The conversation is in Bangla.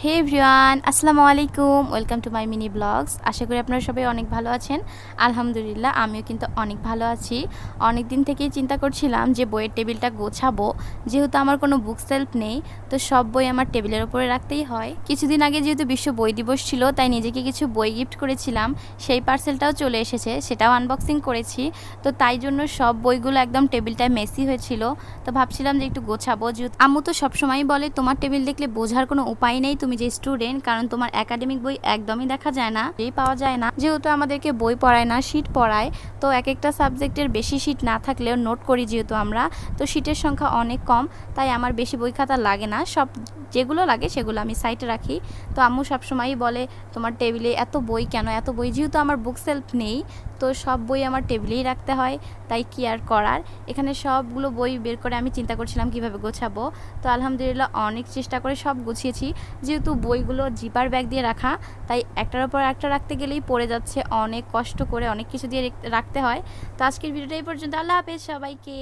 হে এভরিওয়ান, আসসালামু আলাইকুম। Welcome to my mini blogs. আশা করি আপনারা সবাই অনেক ভালো আছেন। আলহামদুলিল্লাহ, আমিও কিন্তু অনেক ভালো আছি। অনেক দিন থেকেই চিন্তা করছিলাম যে বইয়ের টেবিলটা গোছাবো। যেহেতু আমার কোনো বুক সেলফ নেই, তো সব বই আমার টেবিলের উপরে রাখতেই হয়। কিছুদিন আগে যেহেতু বিশ্ব বই দিবস ছিল, তাই নিজেকে কিছু বই গিফট করেছিলাম। সেই পার্সেলটাও চলে এসেছে, সেটাও আনবক্সিং করেছি। তো তাই জন্য সব বইগুলো একদম টেবিলটায় মেসি হয়েছিল। তো ভাবছিলাম যে একটু গোছাবো। যেহেতু আম্মু তো সবসময়ই বলে তোমার টেবিল দেখলে বোঝার কোনো উপায় নেই তুমি যে স্টুডেন্ট, কারণ তোমার একাডেমিক বই একদমই দেখা যায় না, পাওয়া যায় না। যেহেতু আমাদেরকে বই পড়ায় না, শিট পড়ায়, তো এক একটা সাবজেক্টের বেশি শিট না থাকলেও নোট করি যেহেতু আমরা, তো শিটের সংখ্যা অনেক কম, তাই আমার বেশি বই খাতা লাগে না। সব যেগুলো লাগে সেগুলো আমি সাইডে রাখি। তো আম্মু সবসময়ই বলে তোমার টেবিলে এত বই কেন, এত বই। যেহেতু আমার বুক সেলফ নেই, তো সব বই আমার টেবিলেই রাখতে হয়, তাই কি আর করার। এখানে সবগুলো বই বের করে আমি চিন্তা করছিলাম কিভাবে গোছাবো। তো আলহামদুলিল্লাহ অনেক চেষ্টা করে সব গুছিয়েছি। যেহেতু বইগুলো জিপার ব্যাগ দিয়ে রাখা, তাই একটার উপর একটা রাখতে গেলেই পড়ে যাচ্ছে, অনেক কষ্ট করে অনেক কিছু দিয়ে রাখতে হয়। তো আজকের ভিডিওটা এই পর্যন্ত। আল্লাহ হাফেজ সবাইকে।